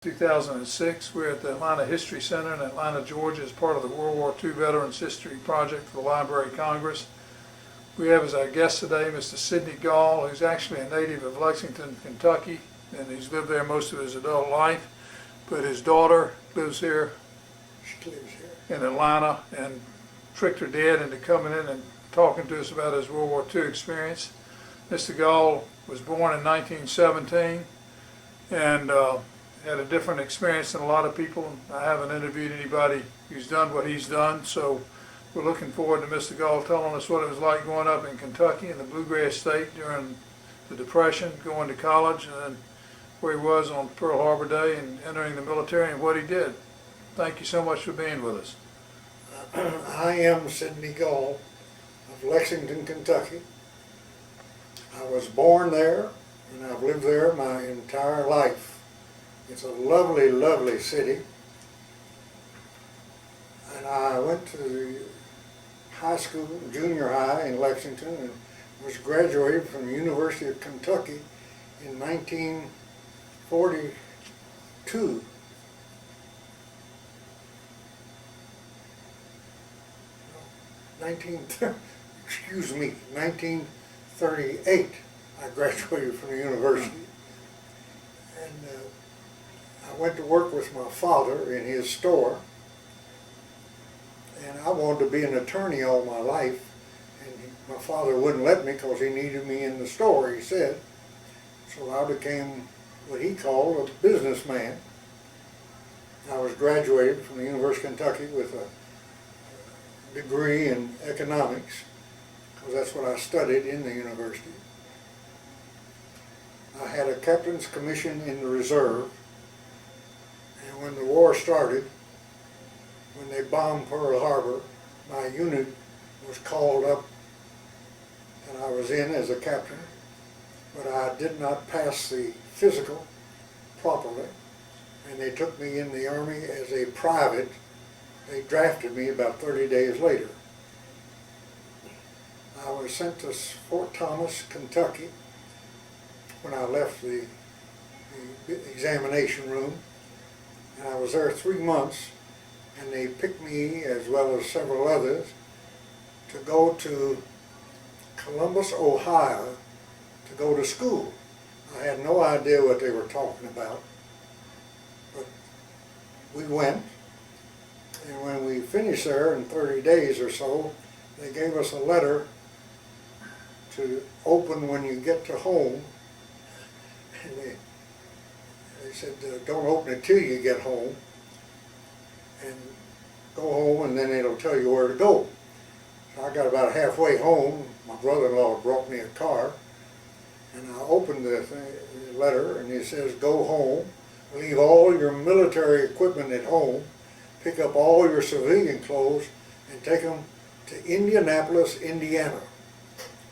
2006. We're at the Atlanta History Center in Atlanta, Georgia, as part of the World War II Veterans History Project for the Library of Congress. We have as our guest today Mr. Sidney Gall, who's actually a native of Lexington, Kentucky, and he's lived there most of his adult life. But his daughter lives here in Atlanta and tricked her dad into coming in and talking to us about his World War II experience. Mr. Gall was born in 1917 and had a different experience than a lot of people. I haven't interviewed anybody who's done what he's done, so we're looking forward to Mr. Gall telling us what it was like growing up in Kentucky in the Bluegrass State during the Depression, going to college, and then where he was on Pearl Harbor Day and entering the military and what he did. Thank you so much for being with us. I am Sidney Gall of Lexington, Kentucky. I was born there and I've lived there my entire life. It's a lovely, lovely city. And I went to the high school, junior high in Lexington, and was graduated from the University of Kentucky in 1942. Excuse me, 1938 I graduated from the university. And I went to work with my father in his store, and I wanted to be an attorney all my life, and my father wouldn't let me because he needed me in the store, he said. So I became what he called a businessman. I was graduated from the University of Kentucky with a degree in economics, because that's what I studied in the university. I had a captain's commission in the reserve, and when the war started, when they bombed Pearl Harbor, my unit was called up and I was in as a captain, but I did not pass the physical properly, and they took me in the Army as a private. They drafted me about 30 days later. I was sent to Fort Thomas, Kentucky, when I left the examination room, and I was there 3 months, and they picked me, as well as several others, to go to Columbus, Ohio, to go to school. I had no idea what they were talking about, but we went, and when we finished there in 30 days or so, they gave us a letter to open when you get to home. And they said, don't open it till you get home, and go home and then it'll tell you where to go. So I got about halfway home. My brother-in-law brought me a car, and I opened the letter, and it says, go home, leave all your military equipment at home, pick up all your civilian clothes, and take them to Indianapolis, Indiana,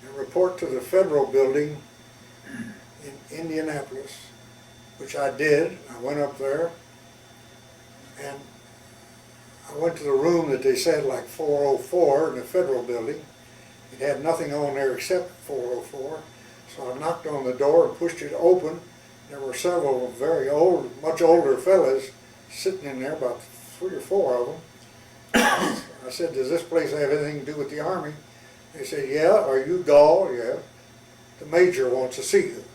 and report to the Federal Building in Indianapolis, which I did. I went up there, and I went to the room that they said like 404 in the Federal Building. It had nothing on there except 404, so I knocked on the door and pushed it open. There were several very old, much older fellas sitting in there, about 3 or 4 of them. I said, does this place have anything to do with the Army? They said, yeah. Are you Gall? Yeah. The major wants to see you.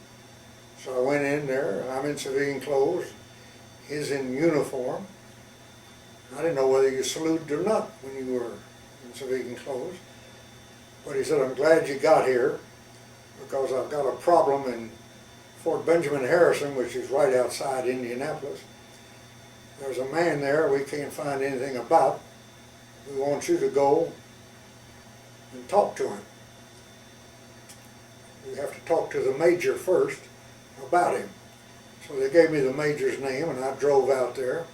So I went in there. I'm in civilian clothes. He's in uniform. I didn't know whether you saluted or not when you were in civilian clothes. But he said, I'm glad you got here, because I've got a problem in Fort Benjamin Harrison, which is right outside Indianapolis. There's a man there we can't find anything about. We want you to go and talk to him. You have to talk to the major first about him. So they gave me the major's name, and I drove out there,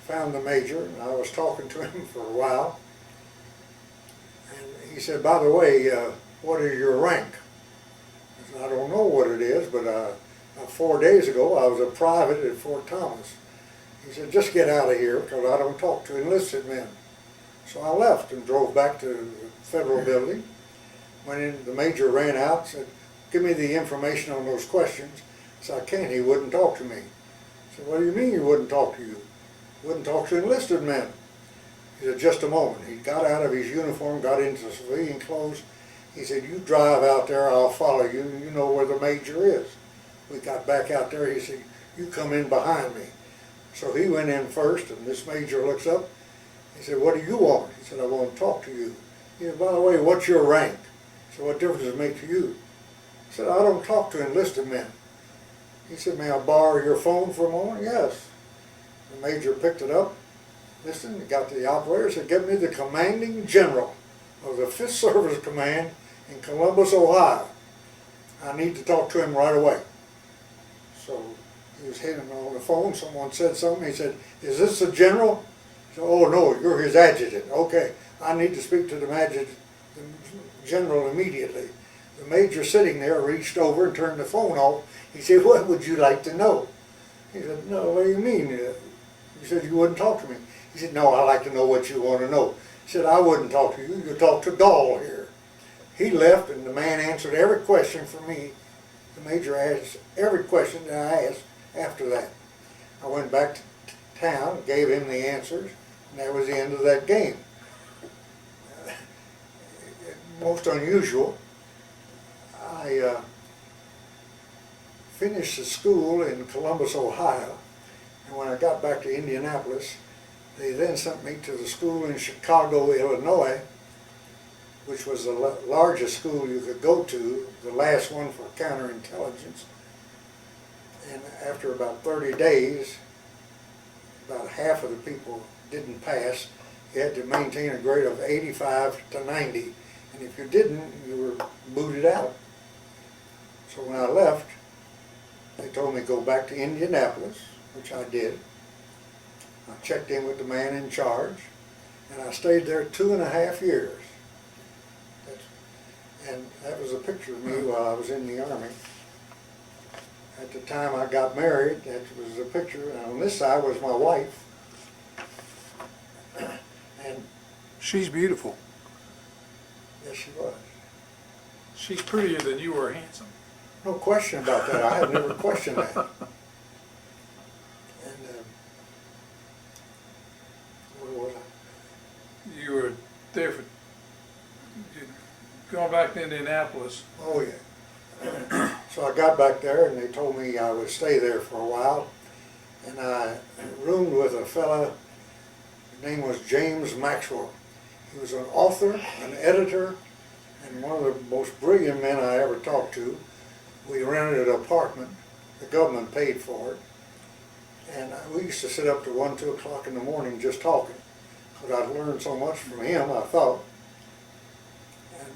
found the major, and I was talking to him for a while. And he said, by the way, what is your rank? I said, I don't know what it is, but 4 days ago I was a private at Fort Thomas. He said, just get out of here, because I don't talk to enlisted men. So I left and drove back to the Federal Building. Went in, the major ran out and said, give me the information on those questions. So I can't, he wouldn't talk to me. I said, what do you mean you wouldn't talk to you? Wouldn't talk to enlisted men. He said, just a moment. He got out of his uniform, got into civilian clothes. He said, you drive out there, I'll follow you. You know where the major is. We got back out there. He said, you come in behind me. So he went in first, and this major looks up. He said, what do you want? He said, I want to talk to you. He said, by the way, what's your rank? I said, what difference does it make to you? He said, I don't talk to enlisted men. He said, may I borrow your phone for a moment? Yes. The major picked it up, listened, he got to the operator, said, get me the commanding general of the 5th Service Command in Columbus, Ohio. I need to talk to him right away. So he was hitting on the phone, someone said something, he said, is this the general? He said, oh no, you're his adjutant. Okay, I need to speak to the general immediately. The major sitting there reached over and turned the phone off. He said, what would you like to know? He said, no, what do you mean? You said you wouldn't talk to me. He said, no, I'd like to know what you want to know. He said, I wouldn't talk to you. You talk to Gall here. He left, and the man answered every question for me. The major asked every question that I asked after that. I went back to town, gave him the answers, and that was the end of that game. Most unusual. I finished the school in Columbus, Ohio, and when I got back to Indianapolis, they then sent me to the school in Chicago, Illinois, which was the largest school you could go to, the last one for counterintelligence. And after about 30 days, about half of the people didn't pass. You had to maintain a grade of 85 to 90. And if you didn't, you were booted out. So when I left, they told me to go back to Indianapolis, which I did. I checked in with the man in charge, and I stayed there 2.5 years. And that was a picture of me while I was in the Army. At the time I got married, that was a picture, and on this side was my wife. And She's beautiful. yes, she was. She's prettier than you were handsome. No question about that. I had never questioned that. And where was I? You were there for, going back to Indianapolis. Oh yeah. So I got back there, and they told me I would stay there for a while. And I roomed with a fella, his name was James Maxwell. He was an author, an editor, and one of the most brilliant men I ever talked to. We rented an apartment. The government paid for it. And we used to sit up to 1, 2 o'clock in the morning just talking. Because I'd learned so much from him, I thought. And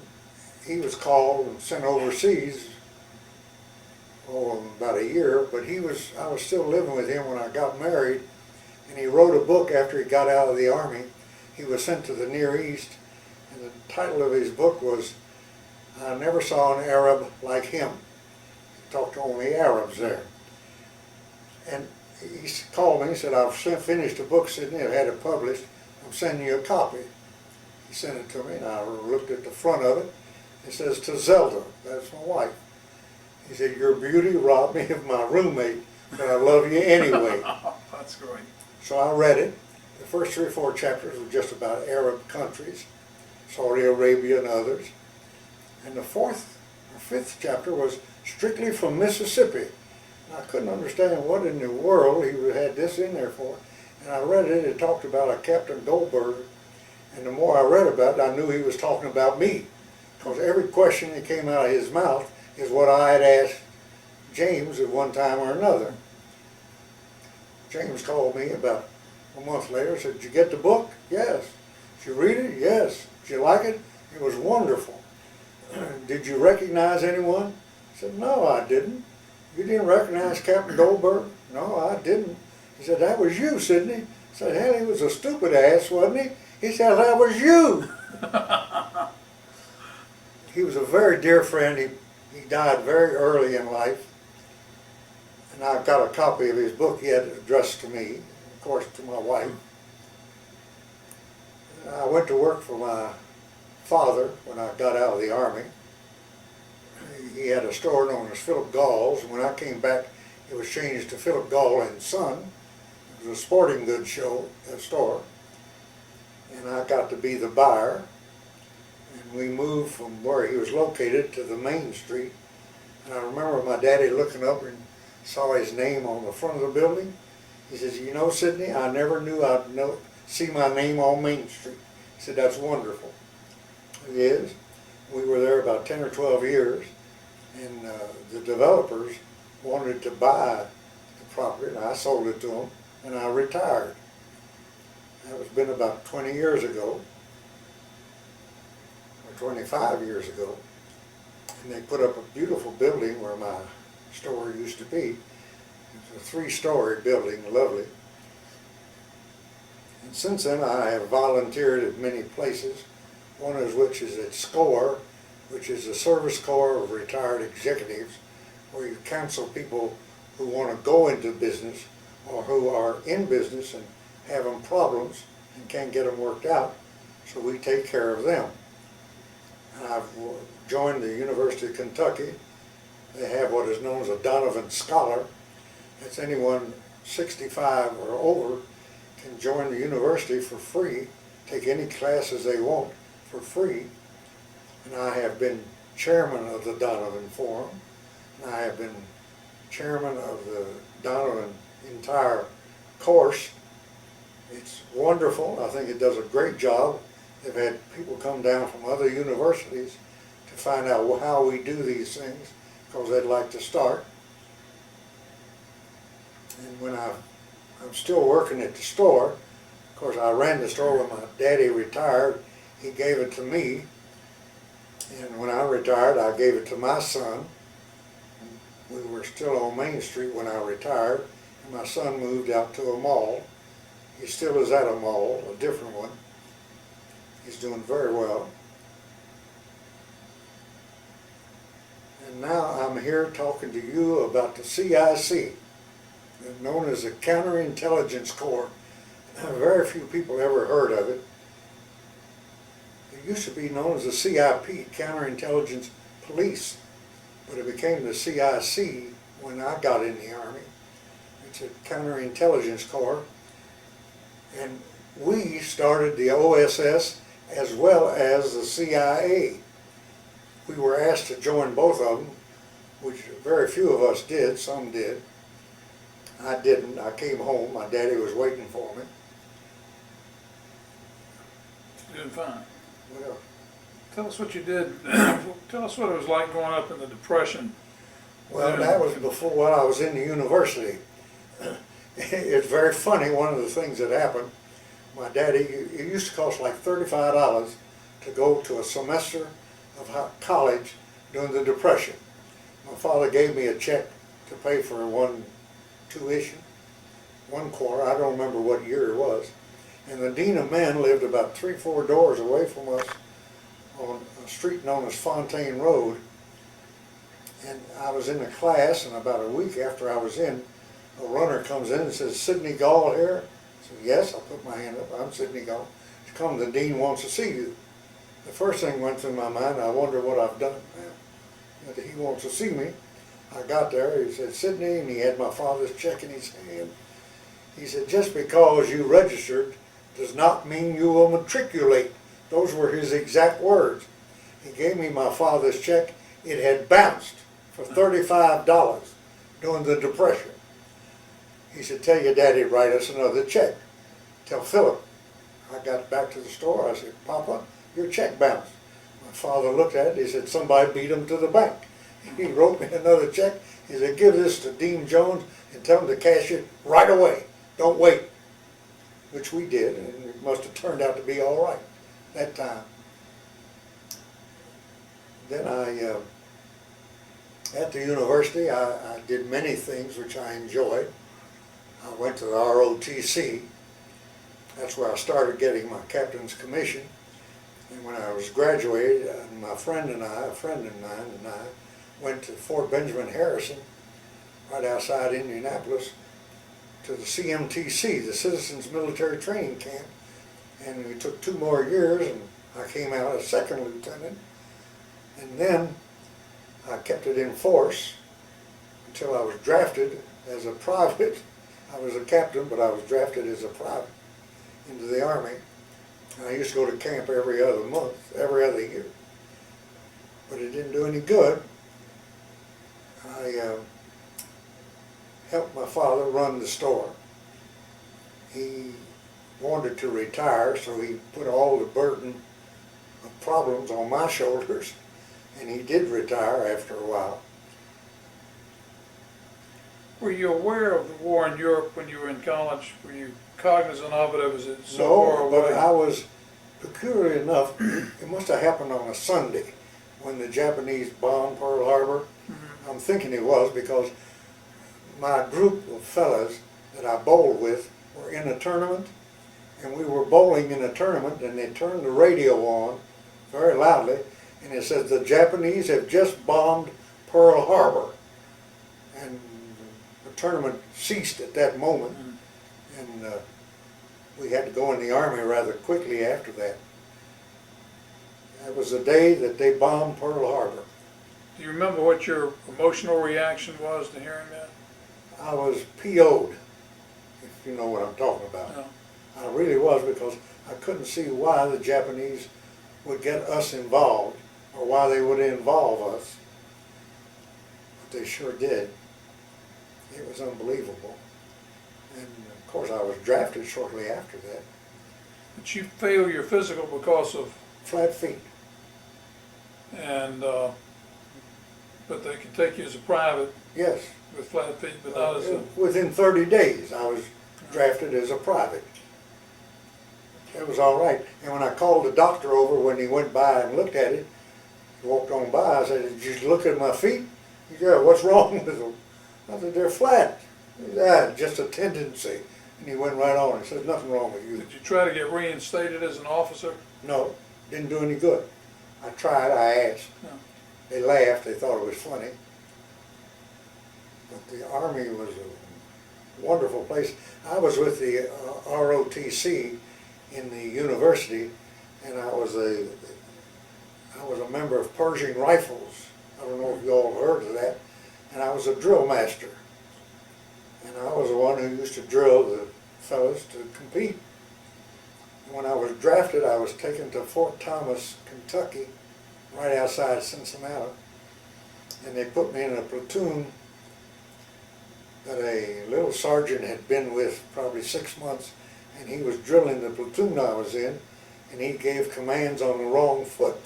he was called and sent overseas, about a year, but I was still living with him when I got married. And he wrote a book after he got out of the Army. He was sent to the Near East, and the title of his book was, I Never Saw an Arab Like Him. He talked to only Arabs there. And he called me and said, I've finished the book, Sidney, I've had it published, I'm sending you a copy. He sent it to me, and I looked at the front of it. It says, to Zelda, that's my wife. He said, your beauty robbed me of my roommate, but I love you anyway. That's great. So I read it. The first 3 or 4 chapters were just about Arab countries, Saudi Arabia and others. And the 4th or 5th chapter was strictly from Mississippi. And I couldn't understand what in the world he had this in there for. And I read it, it talked about a Captain Goldberg. And the more I read about it, I knew he was talking about me. Because every question that came out of his mouth is what I had asked James at one time or another. James called me about a month later and said, did you get the book? Yes. Did you read it? Yes. Did you like it? It was wonderful. Did you recognize anyone? I said, no, I didn't. You didn't recognize Captain Goldberg? No, I didn't. He said, that was you, Sidney. I said, hell, he was a stupid ass, wasn't he? He said, that was you. He was a very dear friend. He died very early in life. And I've got a copy of his book he had addressed to me, of course, to my wife. I went to work for my father when I got out of the Army. He had a store known as Philip Gall's. When I came back It was changed to Philip Gall and Son. It was a sporting goods store. And I got to be the buyer. And we moved from where he was located to the main street. And I remember my daddy looking up and saw his name on the front of the building. He says, "You know, Sidney, I never knew I'd see my name on Main Street." He said, "That's wonderful." It is. We were there about 10 or 12 years, and the developers wanted to buy the property, and I sold it to them, and I retired. That was been about 20 years ago, or 25 years ago, and they put up a beautiful building where my store used to be. It's a 3-story building, lovely. And since then I have volunteered at many places, one of which is at SCORE, which is a service corps of retired executives, where you counsel people who want to go into business or who are in business and having problems and can't get them worked out, so we take care of them. And I've joined the University of Kentucky. They have what is known as a Donovan Scholar. That's anyone 65 or over can join the university for free, take any classes they want for free. And I have been chairman of the Donovan Forum, and I have been chairman of the Donovan entire course. It's wonderful. I think it does a great job. They've had people come down from other universities to find out how we do these things, because they'd like to start. And when I'm still working at the store, of course I ran the store when my daddy retired. He gave it to me, and when I retired I gave it to my son. We were still on Main Street when I retired, and my son moved out to a mall. He still is at a mall, a different one. He's doing very well. And now I'm here talking to you about the CIC, known as the Counterintelligence Corps. Very few people ever heard of it. It used to be known as the CIP, Counterintelligence Police, but it became the CIC when I got in the Army. It's a Counterintelligence Corps, and we started the OSS as well as the CIA. We were asked to join both of them, which very few of us did. Some did. I didn't. I came home. My daddy was waiting for me. Doing fine. Well, Tell us what you did. Tell us what it was like growing up in the Depression. well, that was before when I was in the university. It's very funny. One of the things that happened, my daddy, it used to cost like $35 to go to a semester of college during the Depression. My father gave me a check to pay for one tuition, one quarter. I don't remember what year it was. And the Dean of Men lived about 3-4 doors away from us on a street known as Fontaine Road. And I was in a class, and about a week after I was in, a runner comes in and says, "Sidney Gall here?" I said, "Yes." I put my hand up. "I'm Sidney Gall." He come, "The Dean wants to see you." The first thing went through my mind, I wonder what I've done now. He wants to see me. I got there, he said, "Sidney," and he had my father's check in his hand. He said, "Just because you registered does not mean you will matriculate." Those were his exact words. He gave me my father's check. It had bounced for $35 during the Depression. He said, "Tell your daddy, write us another check. Tell Philip." I got back to the store. I said, "Papa, your check bounced." My father looked at it. He said, "Somebody beat him to the bank." He wrote me another check. He said, "Give this to Dean Jones and tell him to cash it right away. Don't wait." Which we did, and it must have turned out to be all right that time. Then at the university, I did many things which I enjoyed. I went to the ROTC. That's where I started getting my captain's commission. And when I was graduated, my friend of mine and I went to Fort Benjamin Harrison, right outside Indianapolis, to the CMTC, the Citizens Military Training Camp. And we took 2 more years, and I came out as second lieutenant. And then I kept it in force until I was drafted as a private. I was a captain, but I was drafted as a private into the Army. And I used to go to camp every other month, every other year. But it didn't do any good. I helped my father run the store. He wanted to retire, so he put all the burden of problems on my shoulders, and he did retire after a while. Were you aware of the war in Europe when you were in college? Were you cognizant of it, or was it so far No, away? but I was, peculiar enough, it must have happened on a Sunday when the Japanese bombed Pearl Harbor. I'm thinking it was because my group of fellas that I bowled with were in a tournament, and we were bowling in a tournament, and they turned the radio on very loudly, and it says the Japanese have just bombed Pearl Harbor. And the tournament ceased at that moment, and we had to go in the Army rather quickly after that. That was the day that they bombed Pearl Harbor. Do you remember what your emotional reaction was to hearing that? I was PO'd, if you know what I'm talking about. No. I really was, because I couldn't see why the Japanese would get us involved, or why they would involve us. But they sure did. It was unbelievable. And of course I was drafted shortly after that. Did you fail your physical because of, Flat feet. and but they could take you as a private Yes. with flat feet, but not as a, Within 30 days I was drafted as a private. It was all right. And when I called the doctor over, when he went by and looked at it, he walked on by, I said, "Did you look at my feet?" He said, "Yeah, what's wrong with them?" I said, "They're flat." He said, "Ah, just a tendency." And he went right on. He said, "Nothing wrong with you." did you try to get reinstated as an officer? No, didn't do any good. I tried, I asked. No. They laughed, they thought it was funny. But the Army was a wonderful place. I was with the ROTC in the university, and I was a member of Pershing Rifles. I don't know if you all heard of that. And I was a drill master. And I was the one who used to drill the fellas to compete. When I was drafted, I was taken to Fort Thomas, Kentucky, right outside Cincinnati, and they put me in a platoon that a little sergeant had been with probably 6 months, and he was drilling the platoon I was in, and he gave commands on the wrong foot,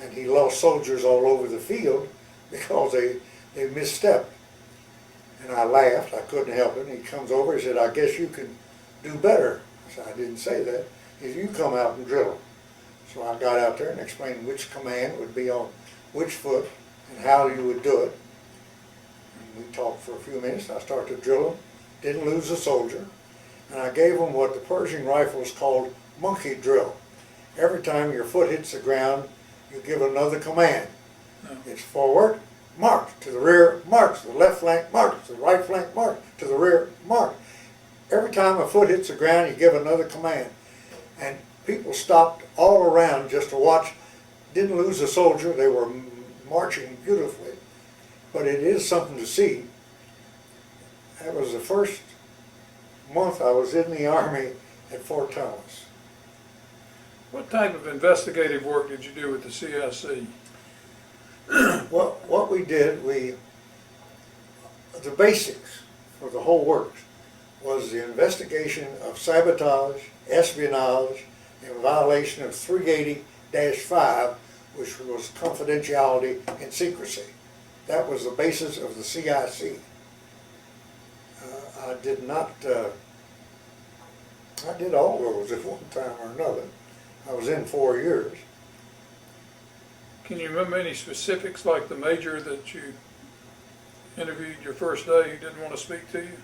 and he lost soldiers all over the field because they misstepped. And I laughed, I couldn't help it, and he comes over, he said, "I guess you can do better." I said, "I didn't say that." He said, "You come out and drill them." So I got out there and explained which command would be on which foot and how you would do it. And we talked for a few minutes. I started to drill them, didn't lose a soldier, and I gave them what the Pershing Rifles called monkey drill. Every time your foot hits the ground, you give another command. No. It's forward, march, to the rear, march, to the left flank, march, to the right flank, march, to the rear, march. Every time a foot hits the ground, you give another command. And people stopped all around just to watch. Didn't lose a soldier. They were marching beautifully. But it is something to see. That was the first month I was in the Army at Fort Thomas. What type of investigative work did you do with the CIC? Well, what we did, the basics for the whole works was the investigation of sabotage, espionage, in violation of 380-5, which was confidentiality and secrecy. That was the basis of the CIC. I did not, I did all those at one time or another. I was in 4 years. Can you remember any specifics, like the major that you interviewed your first day who didn't want to speak to you?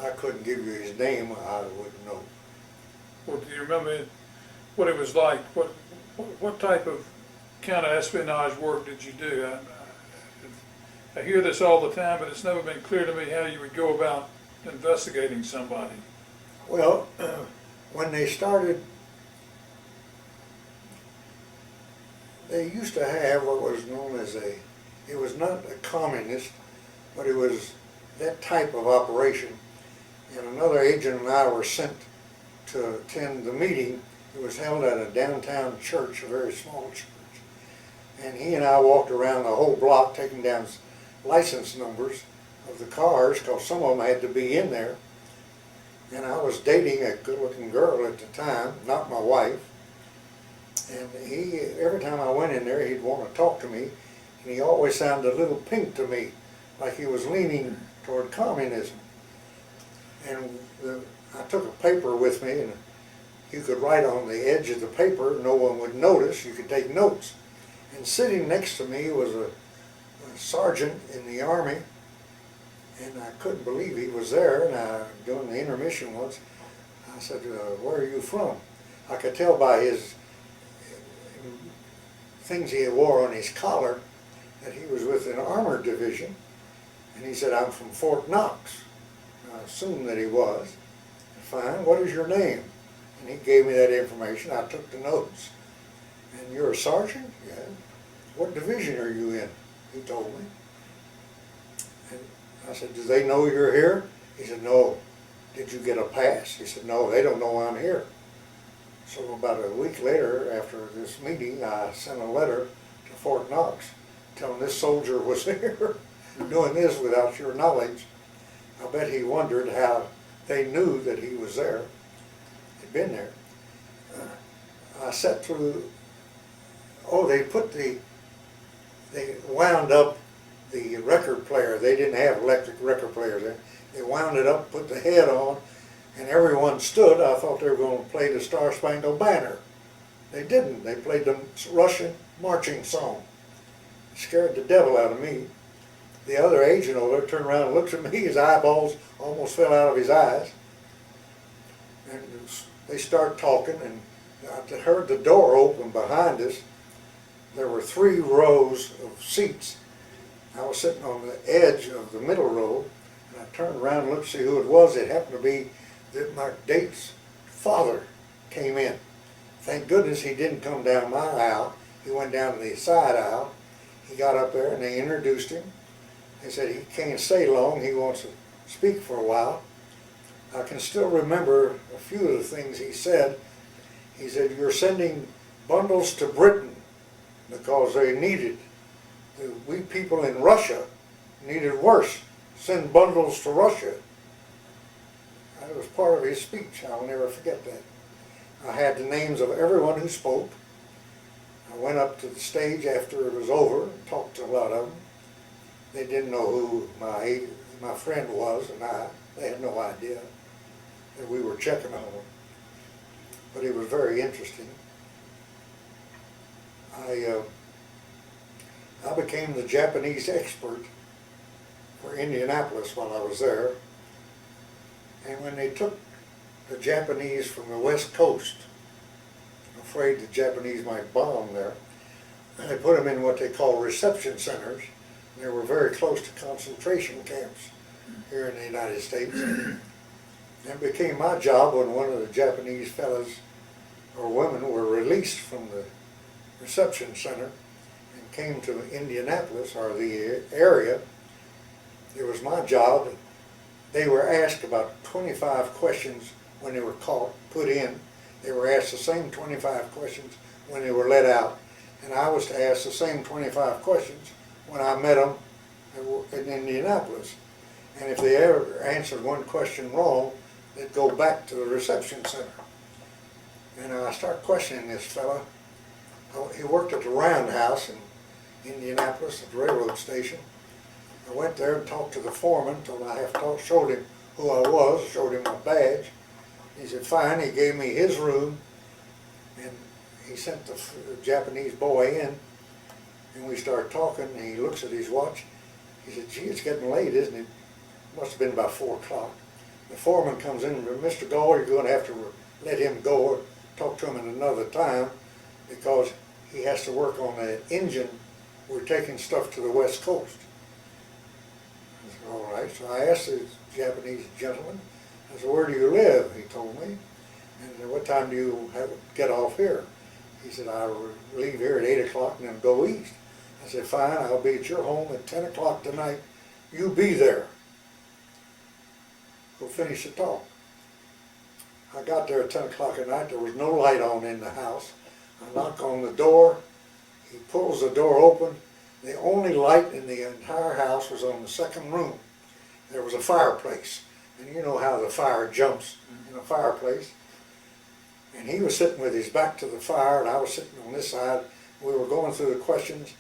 I couldn't give you his name, I wouldn't know. Or do you remember what it was like? What type of counter-espionage work did you do? I hear this all the time, but it's never been clear to me how you would go about investigating somebody. Well, when they started, they used to have what was known as it was not a communist, but it was that type of operation. And another agent and I were sent to attend the meeting. It was held at a downtown church, a very small church. And he and I walked around the whole block taking down license numbers of the cars, because some of them had to be in there. And I was dating a good-looking girl at the time, not my wife. And he, every time I went in there, he'd want to talk to me, and he always sounded a little pink to me, like he was leaning toward communism. And I took a paper with me, and you could write on the edge of the paper, no one would notice, you could take notes. And sitting next to me was a sergeant in the Army, and I couldn't believe he was there. And during the intermission once, I said, where are you from? I could tell by his things he wore on his collar that he was with an armored division. And he said, I'm from Fort Knox. I assumed that he was. Fine, what is your name? And he gave me that information. I took the notes. And you're a sergeant? Yeah. What division are you in? He told me. And I said, do they know you're here? He said, no. Did you get a pass? He said, no, they don't know I'm here. So about a week later, after this meeting, I sent a letter to Fort Knox telling this soldier was here doing this without your knowledge. I bet he wondered how they knew that he was there, had been there. I sat through, they wound up the record player. They didn't have electric record players there. They wound it up, put the head on, and everyone stood. I thought they were going to play the Star Spangled Banner. They didn't. They played the Russian marching song. It scared the devil out of me. The other agent over there turned around and looked at me. His eyeballs almost fell out of his eyes. And they started talking, and I heard the door open behind us. There were 3 rows of seats. I was sitting on the edge of the middle row, and I turned around and looked to see who it was. It happened to be that my date's father came in. Thank goodness he didn't come down my aisle. He went down to the side aisle. He got up there and they introduced him. They said he can't stay long. He wants to speak for a while. I can still remember a few of the things he said. He said, you're sending bundles to Britain because they needed. We people in Russia needed worse. Send bundles to Russia. That was part of his speech. I will never forget that. I had the names of everyone who spoke. I went up to the stage after it was over and talked to a lot of them. They didn't know who my friend was, and they had no idea that we were checking on them. But it was very interesting. I became the Japanese expert for Indianapolis while I was there. And when they took the Japanese from the West Coast, afraid the Japanese might bomb there, they put them in what they call reception centers. They were very close to concentration camps here in the United States. And it became my job when one of the Japanese fellas or women were released from the reception center and came to Indianapolis, or the area. It was my job. They were asked about 25 questions when they were put in. They were asked the same 25 questions when they were let out. And I was to ask the same 25 questions when I met them in Indianapolis. And if they ever answered one question wrong, they'd go back to the reception center. And I started questioning this fella. He worked at the Roundhouse in Indianapolis at the railroad station. I went there and talked to the foreman until I showed him who I was, showed him my badge. He said, fine. He gave me his room, and he sent the Japanese boy in, and we started talking, and he looks at his watch. He said, gee, it's getting late, isn't it? Must have been about 4 o'clock. The foreman comes in, Mr. Gall, you're going to have to let him go or talk to him at another time, because he has to work on that engine. We're taking stuff to the West Coast. I said, all right. So I asked the Japanese gentleman, I said, where do you live? He told me. And I said, what time do you get off here? He said, I'll leave here at 8 o'clock and then go east. I said, fine, I'll be at your home at 10 o'clock tonight. You be there. finish the talk. I got there at 10 o'clock at night. There was no light on in the house. I knock on the door. He pulls the door open. The only light in the entire house was on the second room. There was a fireplace. And you know how the fire jumps in a fireplace. And he was sitting with his back to the fire, and I was sitting on this side. We were going through the questions.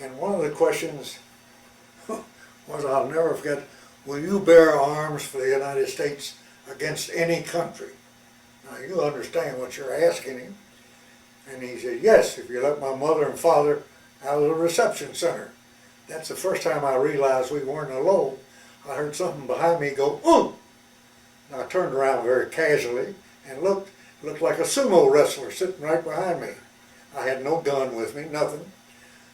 And one of the questions was, I'll never forget, will you bear arms for the United States against any country? Now you understand what you're asking him. And he said, yes, if you let my mother and father out of the reception center. That's the first time I realized we weren't alone. I heard something behind me go, ooh! And I turned around very casually and looked like a sumo wrestler sitting right behind me. I had no gun with me, nothing.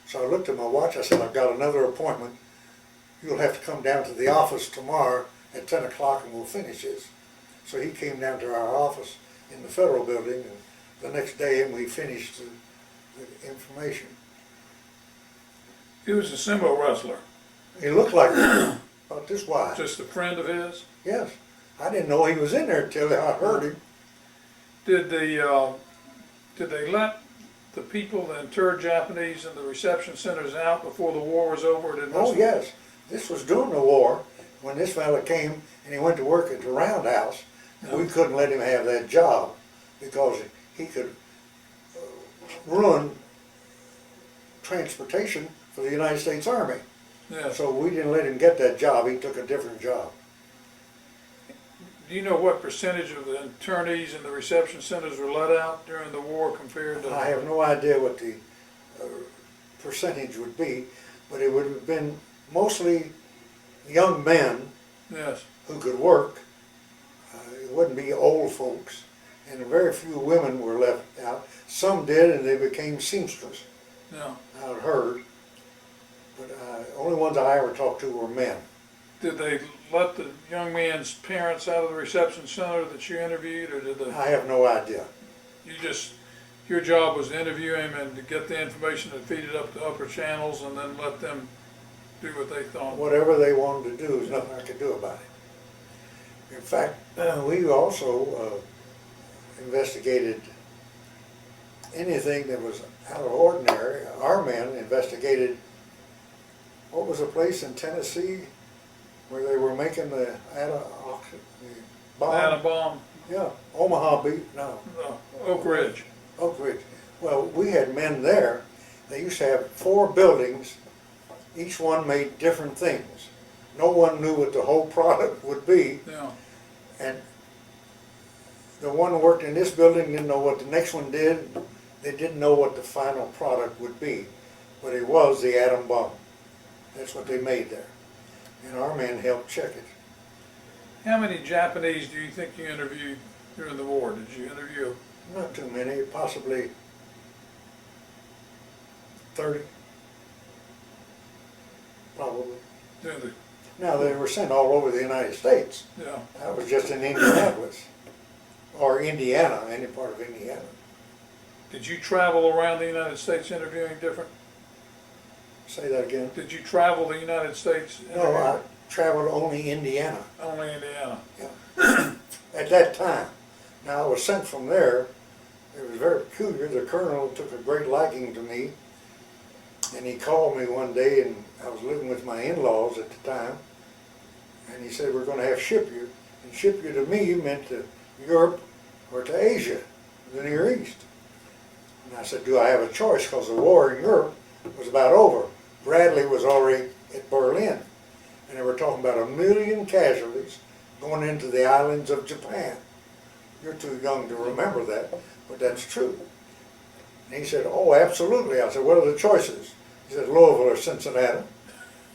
So I looked at my watch. I said, I've got another appointment. You'll have to come down to the office tomorrow at 10 o'clock and we'll finish this. So he came down to our office in the federal building, and the next day and we finished the information. He was a sumo wrestler. He looked like about this wide. Just a friend of his? Yes. I didn't know he was in there until I heard him. Did they let the people, the interred Japanese in the reception centers out before the war was over? Oh yes. This was during the war when this fella came and he went to work at the Roundhouse. And we couldn't let him have that job because he could ruin transportation for the United States Army. Yeah. So we didn't let him get that job. He took a different job. Do you know what percentage of the internees in the reception centers were let out during the war compared to? I have no idea what the percentage would be, but it would have been mostly young men Yes. who could work. It wouldn't be old folks, and very few women were left out. Some did, and they became seamstress. Yeah. I've heard, but only ones I ever talked to were men. Did they let the young man's parents out of the reception center that you interviewed, or did they? I have no idea. Your job was to interview him and to get the information and feed it up the upper channels, and then let them do what they thought. Whatever they wanted to do, there's nothing I could do about it. In fact, we also investigated anything that was out of ordinary. Our men investigated, what was a place in Tennessee where they were making the bomb? Atom bomb? Yeah, Omaha Beach, no. Oak Ridge. Oak Ridge. Well, we had men there. They used to have 4 buildings. Each one made different things. No one knew what the whole product would be. Yeah. And the one who worked in this building didn't know what the next one did. They didn't know what the final product would be. But it was the atom bomb. That's what they made there. And our men helped check it. How many Japanese do you think you interviewed during the war? Did you interview? Not too many, possibly 30. Probably. During the, Now, they were sent all over the United States. yeah. I was just in Indianapolis, or Indiana, any part of Indiana. Did you travel around the United States interviewing different? Say that again. Did you travel the United States? No, I traveled only Indiana. Only Indiana. Yeah. At that time. Now, I was sent from there. It was very peculiar. The colonel took a great liking to me, and he called me one day, and I was living with my in-laws at the time, and he said, we're going to have ship you. And ship you to me meant to Europe or to Asia, the Near East. And I said, do I have a choice? Because the war in Europe was about over. Bradley was already at Berlin, and they were talking about 1 million casualties going into the islands of Japan. You're too young to remember that, but that's true. And he said, oh, absolutely. I said, what are the choices? He said, Louisville or Cincinnati.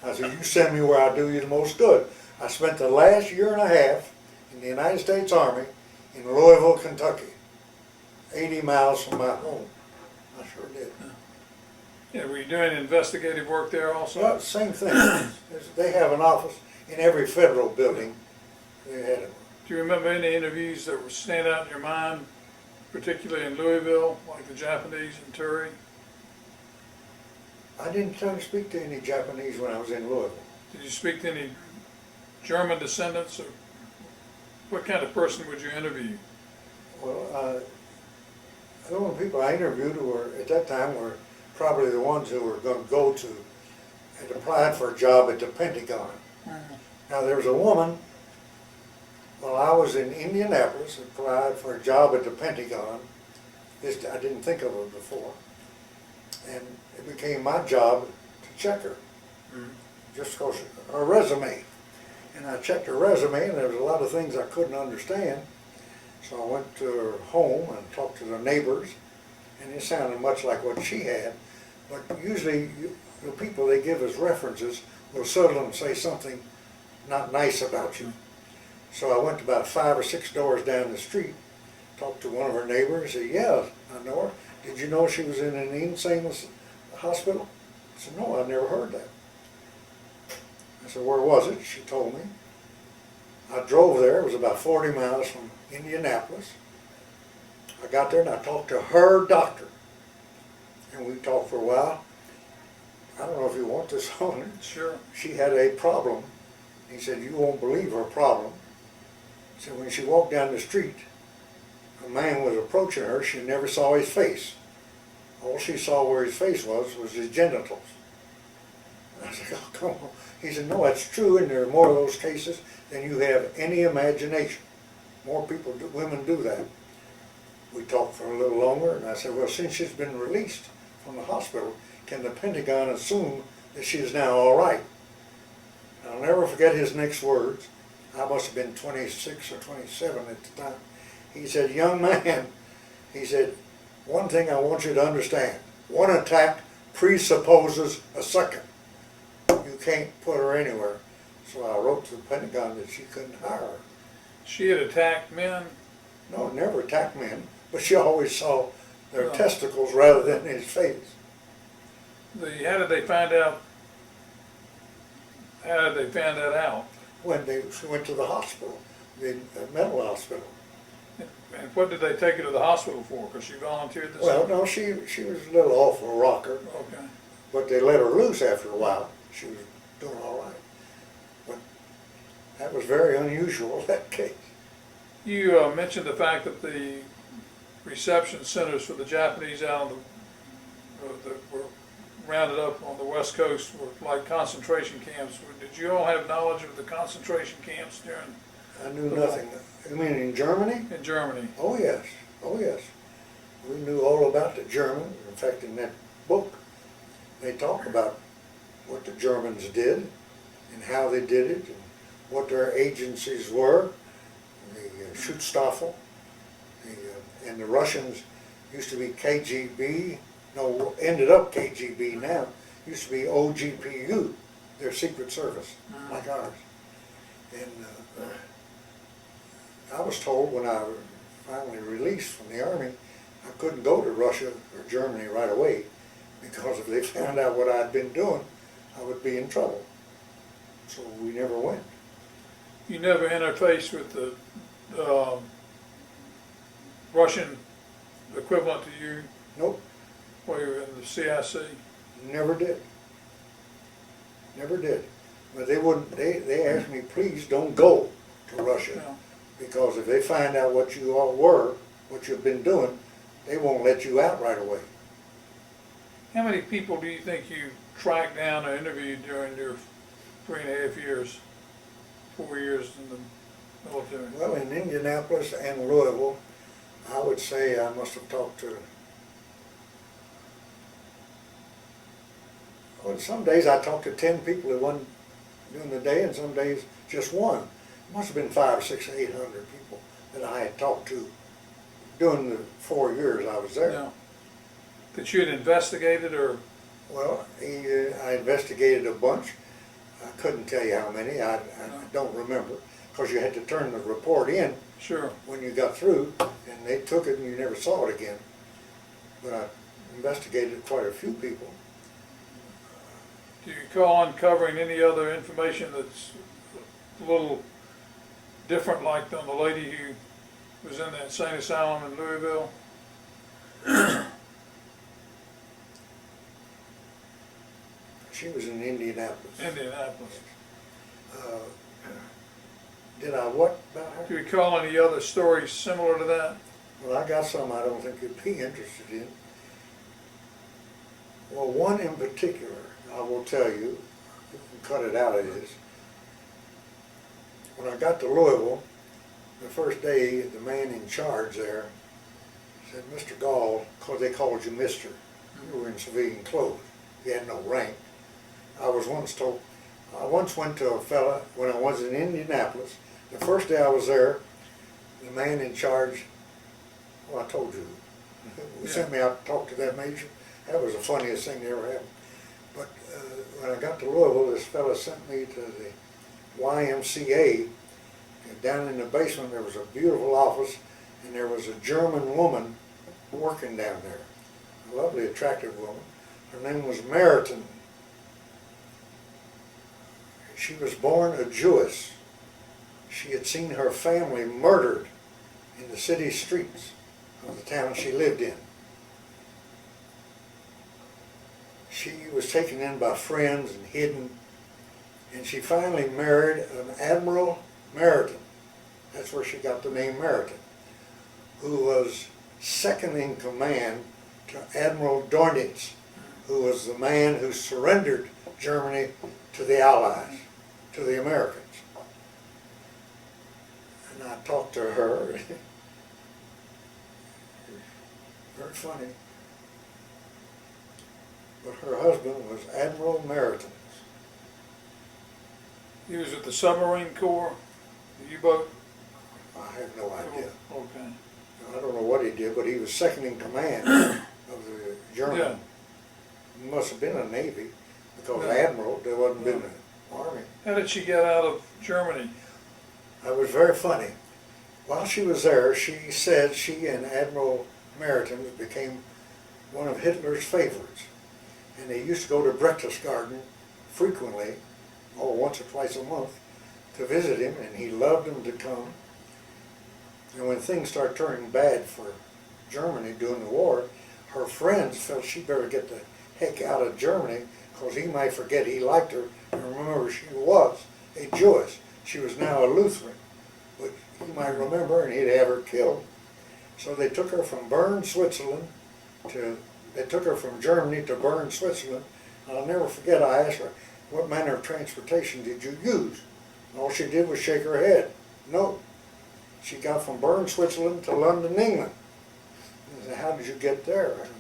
I said, you send me where I do you the most good. I spent the last year and a half in the United States Army in Louisville, Kentucky, 80 miles from my home. I sure did. Yeah, were you doing investigative work there also? Well, same thing. They have an office in every federal building. They had it. Do you remember any interviews that were stand out in your mind, particularly in Louisville, like the Japanese interring? I didn't try to speak to any Japanese when I was in Louisville. Did you speak to any German descendants? Or? What kind of person would you interview? Well, the only people I interviewed were, at that time, were probably the ones who were going to go to, had applied for a job at the Pentagon. Now, there was a woman, while I was in Indianapolis, applied for a job at the Pentagon. I didn't think of her before. And it became my job to check her, just because her resume. And I checked her resume, and there was a lot of things I couldn't understand. So I went to her home and talked to the neighbors, and it sounded much like what she had. But usually, the people they give as references will seldom say something not nice about you. So I went about 5 or 6 doors down the street, talked to one of her neighbors, said, "Yeah, I know her. Did you know she was in an insane hospital?" I said, "No, I've never heard that." I said, "Where was it?" She told me. I drove there. It was about 40 miles from Indianapolis. I got there and I talked to her doctor. And we talked for a while. I don't know if you want this on it. Sure. She had a problem. He said, "You won't believe her problem." He said, when she walked down the street, a man was approaching her. She never saw his face. All she saw where his face was his genitals. I said, "Oh, come on." He said, "No, that's true, and there are more of those cases than you have any imagination. More people, women do that." We talked for a little longer, and I said, "Well, since she's been released from the hospital, can the Pentagon assume that she is now all right?" I'll never forget his next words. I must have been 26 or 27 at the time. He said, "Young man," he said, "one thing I want you to understand. One attack presupposes a second. You can't put her anywhere." So I wrote to the Pentagon that she couldn't hire her. She had attacked men? No, never attacked men, but she always saw their testicles rather than his face. How did they find out? How did they find that out? When she went to the hospital, the mental hospital. And what did they take her to the hospital for? Because she volunteered this? Well, no, she was a little off a rocker, Okay. but they let her loose after a while. She was doing all right. But that was very unusual, that case. You mentioned the fact that the reception centers for the Japanese out on that were rounded up on the West Coast were like concentration camps. Did you all have knowledge of the concentration camps during? I knew nothing. You mean in Germany? In Germany. Oh yes, oh yes. We knew all about the Germans. In fact, in that book, they talk about what the Germans did and how they did it and what their agencies were. The Schutzstaffel, and the Russians used to be KGB, no, ended up KGB now, used to be OGPU, their secret service, like ours. And I was told when I was finally released from the Army, I couldn't go to Russia or Germany right away, because if they found out what I'd been doing, I would be in trouble. So we never went. You never interfaced with the Russian equivalent to you Nope, while you were in the CIC? never did. Never did. But they wouldn't, they asked me, "Please don't go to Russia." No. Because if they find out what you all were, what you've been doing, they won't let you out right away. How many people do you think you tracked down or interviewed during your 3.5 years, 4 years in the military? Well, in Indianapolis and Louisville, I would say I must have talked to, well, some days I talked to 10 people at one during the day, and some days just one. It must have been 500 or 600 or 800 people that I had talked to during the 4 years I was there. No. That you had investigated, or? Well, I investigated a bunch. I couldn't tell you how many. I don't remember, because you had to turn the report in Sure. when you got through, and they took it and you never saw it again. But I investigated quite a few people. Do you recall uncovering any other information that's a little different, like on the lady who was in the insane asylum in Louisville? She was in Indianapolis. Indianapolis. Did I what about her? Do you recall any other stories similar to that? Well, I got some I don't think you'd be interested in. Well, one in particular, I will tell you, you can cut it out of this. When I got to Louisville, the first day, the man in charge there said, Mr. Gall, because they called you Mr. You were in civilian clothes. You had no rank. I once went to a fella, when I was in Indianapolis, the first day I was there, the man in charge, well, I told you, he sent me out to talk to that major. That was the funniest thing that ever happened. But when I got to Louisville, this fella sent me to the YMCA. And down in the basement, there was a beautiful office, and there was a German woman working down there. A lovely, attractive woman. Her name was Meriton. She was born a Jewess. She had seen her family murdered in the city streets of the town she lived in. She was taken in by friends and hidden, and she finally married an Admiral Meriton. That's where she got the name Meriton, who was second in command to Admiral Dornitz, who was the man who surrendered Germany to the Allies, to the Americans. And I talked to her. Very funny. But her husband was Admiral Meriton. He was at the submarine corps, the U-boat? I have no idea. Okay. I don't know what he did, but he was second in command of the German. Yeah. He must have been a Navy, because Yeah. Admiral, there wasn't been an Army. How did she get out of Germany? That was very funny. While she was there, she said she and Admiral Meriton became one of Hitler's favorites. And they used to go to Berchtesgaden frequently, or once or twice a month, to visit him, and he loved them to come. And when things started turning bad for Germany during the war, her friends felt she better get the heck out of Germany, because he might forget he liked her. And remember, she was a Jewess. She was now a Lutheran, but he might remember, and he'd have her killed. So they took her from Bern, Switzerland, they took her from Germany to Bern, Switzerland. And I'll never forget, I asked her, what manner of transportation did you use? And all she did was shake her head. No. She got from Bern, Switzerland to London, England. I said, how did you get there? And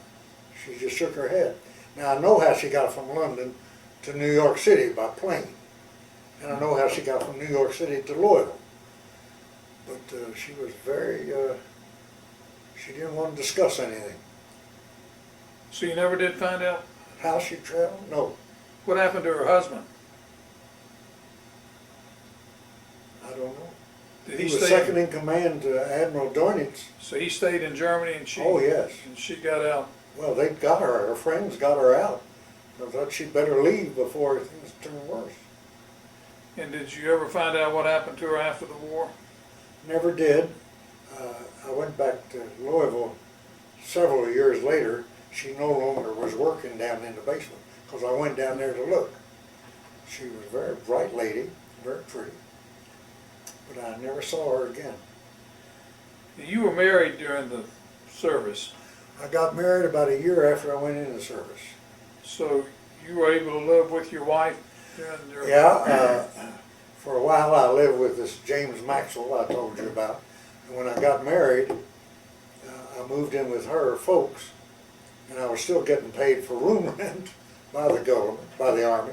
she just shook her head. Now I know how she got from London to New York City by plane. And I know how she got from New York City to Louisville. But she was very, she didn't want to discuss anything. So you never did find out How she traveled? No, what happened to her husband? I don't know. Did He was stay? second in command to Admiral Dornitz. So he stayed in Germany, and she. Oh, yes. And she got out. Well, they got her. Her friends got her out. I thought she'd better leave before things turned worse. And did you ever find out what happened to her after the war? Never did. I went back to Louisville several years later. She no longer was working down in the basement, because I went down there to look. She was a very bright lady, very pretty, but I never saw her again. You were married during the service, I got married about a year after I went into service. so you were able to live with your wife during your... Yeah, for a while I lived with this James Maxwell I told you about. And when I got married, I moved in with her folks, and I was still getting paid for room rent by the government, by the Army,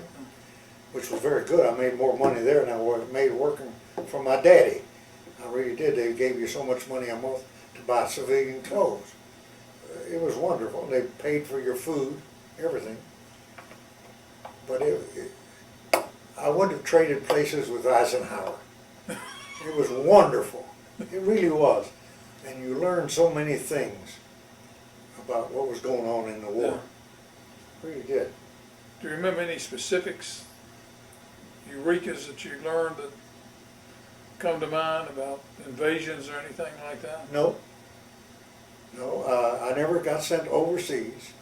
which was very good. I made more money there than I made working for my daddy. I really did. They gave you so much money a month to buy civilian clothes. It was wonderful. They paid for your food, everything. But I wouldn't have traded places with Eisenhower. It was wonderful. It really was. And you learned so many things about what was going on in the war. Really did. Do you remember any specifics, eurekas that you learned that come to mind about invasions or anything like that? No. No, I never got sent overseas.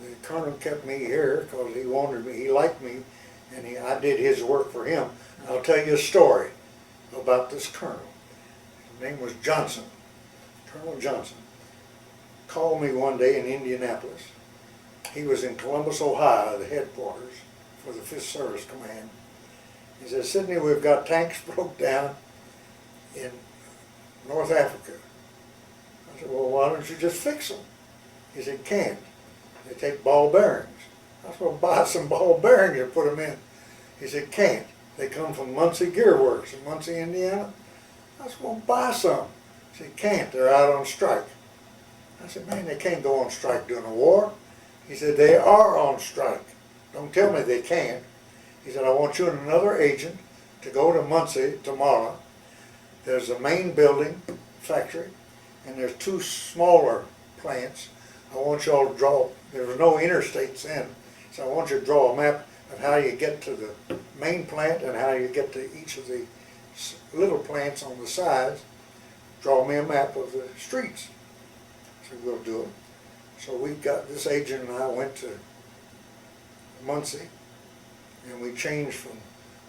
The colonel kept me here because he wanted me, he liked me, and I did his work for him. I'll tell you a story. about this colonel. His name was Johnson, Colonel Johnson. Called me one day in Indianapolis. He was in Columbus, Ohio, the headquarters for the 5th Service Command. He said, Sidney, we've got tanks broke down in North Africa. I said, well, why don't you just fix them? He said, can't. They take ball bearings. I said, well, buy some ball bearings and put them in. He said, can't. They come from Muncie Gear Works in Muncie, Indiana. I said, well, buy some. He said, can't. They're out on strike. I said, man, they can't go on strike during a war. He said, they are on strike. Don't tell me they can't. He said, I want you and another agent to go to Muncie tomorrow. There's a main building, factory, and there's 2 smaller plants. I want you all to draw, there were no interstates then, so I want you to draw a map of how you get to the main plant and how you get to each of the little plants on the sides. Draw me a map of the streets. So we'll do it. So we got, this agent and I went to Muncie, and we changed from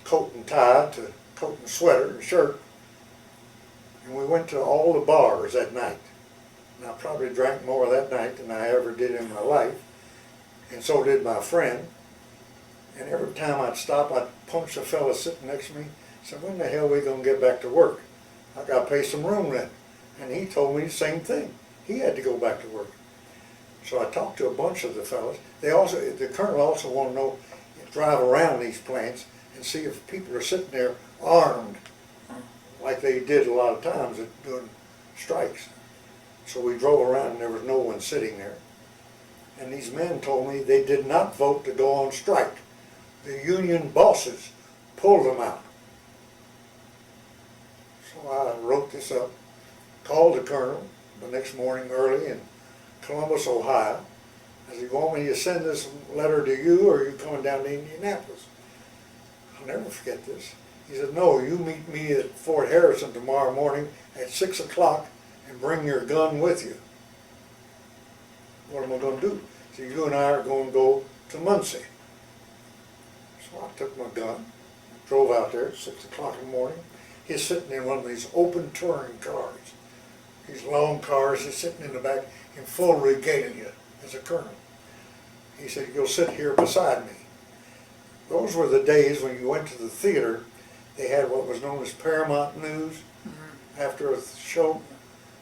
coat and tie to coat and sweater and shirt. And we went to all the bars that night. And I probably drank more that night than I ever did in my life. And so did my friend. And every time I'd stop, I'd punch a fella sitting next to me. Said, when the hell are we going to get back to work? I got to pay some room rent. And he told me the same thing. He had to go back to work. So I talked to a bunch of the fellas. The colonel also wanted to know, drive around these plants and see if people are sitting there armed, like they did a lot of times during strikes. So we drove around and there was no one sitting there. And these men told me they did not vote to go on strike. The union bosses pulled them out. So I wrote this up, called the colonel the next morning early in Columbus, Ohio. I said, you want me to send this letter to you, or are you coming down to Indianapolis? I'll never forget this. He said, no, you meet me at Fort Harrison tomorrow morning at 6 o'clock and bring your gun with you. What am I going to do? So you and I are going to go to Muncie. So I took my gun, drove out there at 6 o'clock in the morning. He's sitting in one of these open touring cars. These long cars, he's sitting in the back in full regalia as a colonel. He said, you'll sit here beside me. Those were the days when you went to the theater. They had what was known as Paramount News after a show.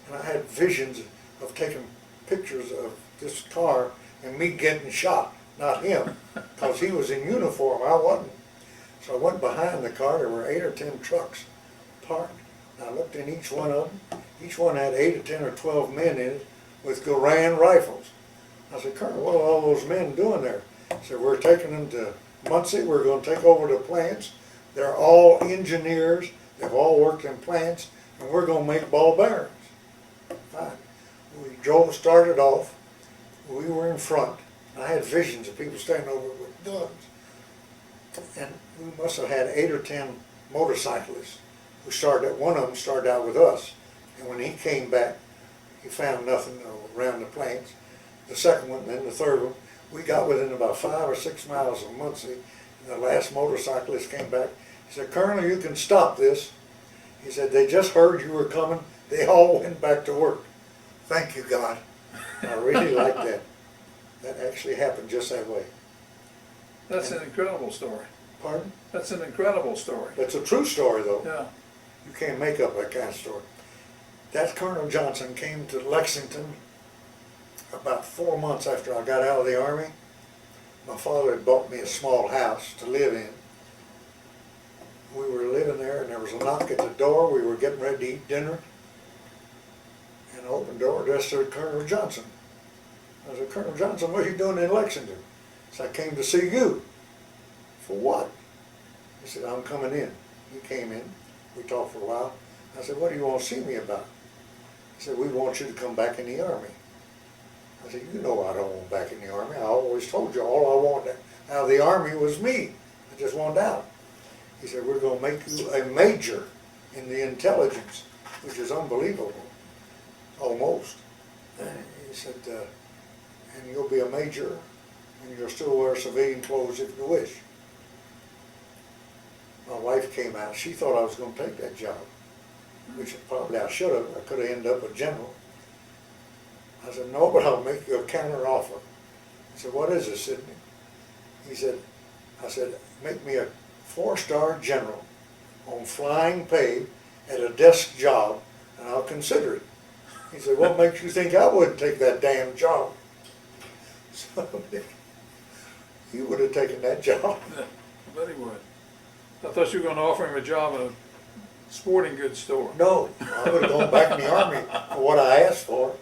And I had visions of taking pictures of this car and me getting shot, not him, because he was in uniform, I wasn't. So I went behind the car. There were 8 or 10 trucks parked. And I looked in each one of them. Each one had 8 or 10 or 12 men in it with Garand rifles. I said, Colonel, what are all those men doing there? He said, we're taking them to Muncie. We're going to take over the plants. They're all engineers. They've all worked in plants, and we're going to make ball bearings. Fine. We started off. We were in front. I had visions of people standing over with guns. And we must have had 8 or 10 motorcyclists who one of them started out with us. And when he came back, he found nothing around the plants. The second one, then the third one, we got within about 5 or 6 miles of Muncie, and the last motorcyclist came back. He said, Colonel, you can stop this. He said, they just heard you were coming. They all went back to work. Thank you, God. I really like that. That actually happened just that way. That's an incredible story. Pardon? That's an incredible story. That's a true story, though. Yeah. You can't make up that kind of story. That Colonel Johnson came to Lexington about 4 months after I got out of the Army. My father had bought me a small house to live in. We were living there, and there was a knock at the door. We were getting ready to eat dinner. And I opened the door, addressed to Colonel Johnson. I said, Colonel Johnson, what are you doing in Lexington? He said, I came to see you. For what? He said, I'm coming in. He came in. We talked for a while. I said, what do you want to see me about? He said, we want you to come back in the Army. I said, you know I don't want back in the Army. I always told you all I wanted out of the Army was me. I just wanted out. He said, we're going to make you a major in the intelligence, which is unbelievable, almost. And he said, and you'll be a major, and you'll still wear civilian clothes if you wish. my wife came out. She thought I was going to take that job, which probably I should have. I could have ended up a general. I said, no, but I'll make you a counter offer. I said, what is it, Sidney? He said, I said, make me a 4-star general on flying pay at a desk job, and I'll consider it. He said, what makes you think I wouldn't take that damn job? So he would have taken that job. Yeah, I bet he would. I thought you were gonna offer him a job in a sporting goods store. No, I would have gone back in the Army for what I asked for.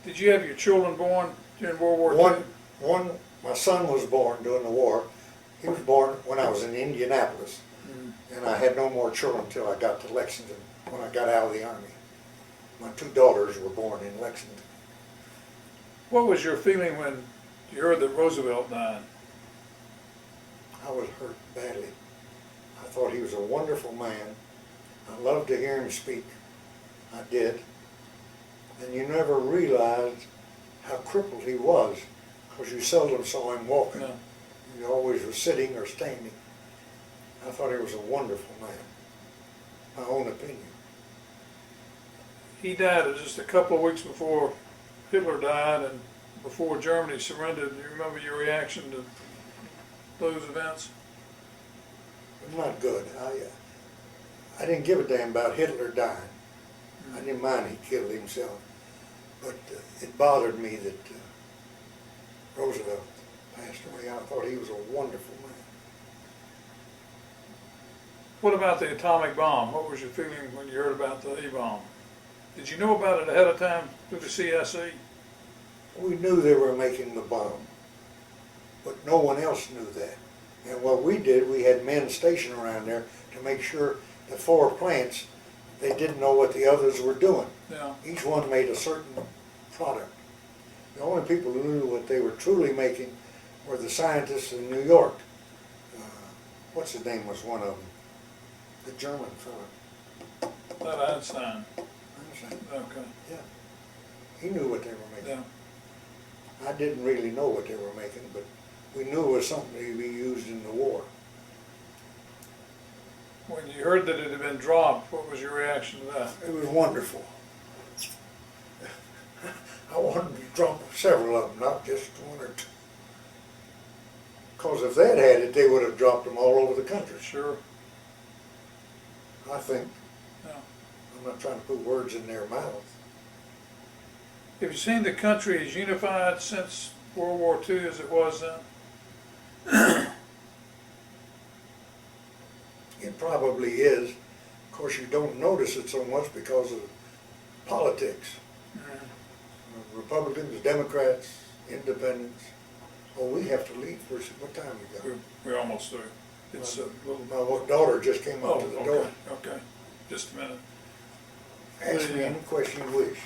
Did you have your children born during World War II? My son was born during the war. He was born when I was in Indianapolis, and I had no more children until I got to Lexington, when I got out of the Army. My 2 daughters were born in Lexington. What was your feeling when you heard that Roosevelt died? I was hurt badly. I thought he was a wonderful man. I loved to hear him speak. I did. And you never realized how crippled he was, because you seldom saw him walking. No. You always were sitting or standing. I thought he was a wonderful man. My own opinion. He died just a couple of weeks before Hitler died and before Germany surrendered. Do you remember your reaction to those events? Not good. I didn't give a damn about Hitler dying. I didn't mind he killed himself. But it bothered me that Roosevelt passed away. I thought he was a wonderful man. What about the atomic bomb? What was your feeling when you heard about the A-bomb? Did you know about it ahead of time through the CSE? We knew they were making the bomb, but no one else knew that. And what we did, we had men stationed around there to make sure the 4 plants, they didn't know what the others were doing. Yeah. Each one made a certain product. The only people who knew what they were truly making were the scientists in New York. What's his name was one of them? The German fellow. That Einstein. Einstein. Okay. Yeah. He knew what they were making. Yeah. I didn't really know what they were making, but we knew it was something to be used in the war. When you heard that it had been dropped, what was your reaction to that? It was wonderful. I wanted to drop several of them, not just 1 or 2. Because if they'd had it, they would have dropped them all over the country. Sure. I think. Yeah. I'm not trying to put words in their mouth. Have you seen the country as unified since World War II as it was then? It probably is. Of course, you don't notice it so much because of politics. Republicans, Democrats, Independents. Oh, we have to leave. What time we got? We're almost through. It's a little. My daughter just came up to the door. Okay. Just a minute. Ask me any question you wish.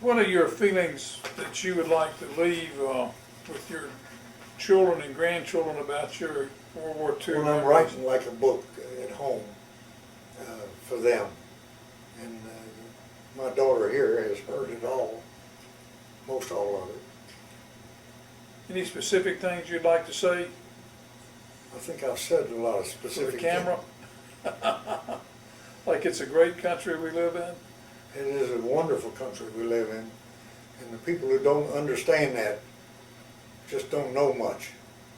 What are your feelings that you would like to leave with your children and grandchildren about your World War II? Well, I'm writing like a book at home for them. And my daughter here has heard it all, most all of it. Any specific things you'd like to say? I think I've said a lot of To specific the camera? Like it's a great country we live in? It is a wonderful country we live in. And the people who don't understand that just don't know much.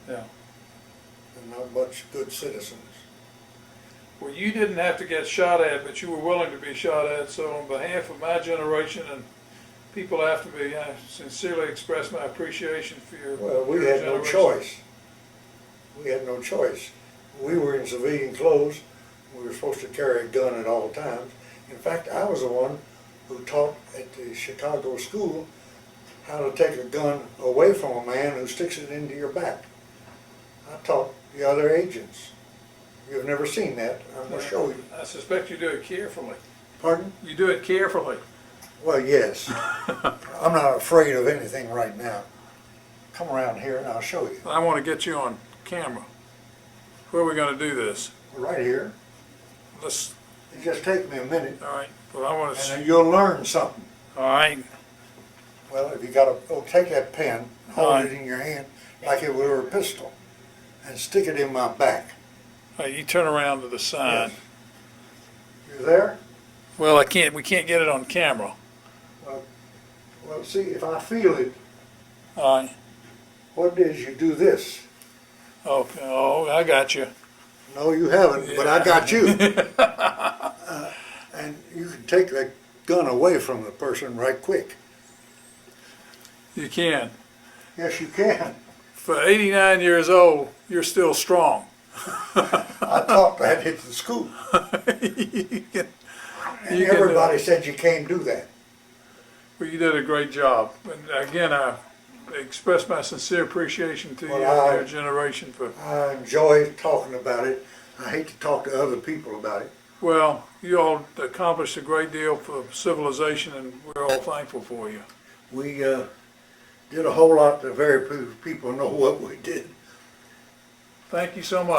Yeah. And not much good citizens. Well, you didn't have to get shot at, but you were willing to be shot at. So on behalf of my generation and people after me, I sincerely express my appreciation for your Well, we your had no generation. choice. We had no choice. We were in civilian clothes. We were supposed to carry a gun at all times. In fact, I was the one who taught at the Chicago school how to take a gun away from a man who sticks it into your back. I taught the other agents. You've never seen that. I'm going to show you. I suspect you do it carefully. Pardon? You do it carefully. Well, yes. I'm not afraid of anything right now. Come around here and I'll show you. I want to get you on camera. Where are we going to do this? Right here. Let's. It just take me a minute, All right. Well, I want to. and then you'll learn something. All right. Well, if you got to take that pen, hold Right. it in your hand like it were a pistol, and stick it in my back. You turn around to the side. Yes. You there? Well, we can't get it on camera. Well, see, if I feel it, All right. what is you do this? Okay. Oh, I got you. No, you haven't, but I got you. And you can take that gun away from the person right quick. You can. Yes, you can. For 89 years old, you're still strong. I taught that at the school. You can- And You can, everybody said you can't do that. Well, you did a great job. And again, I express my sincere appreciation to you Well, and your generation for, I enjoy talking about it. I hate to talk to other people about it. well, you all accomplished a great deal for civilization, and we're all thankful for you. We did a whole lot to very few people know what we did. Thank you so much.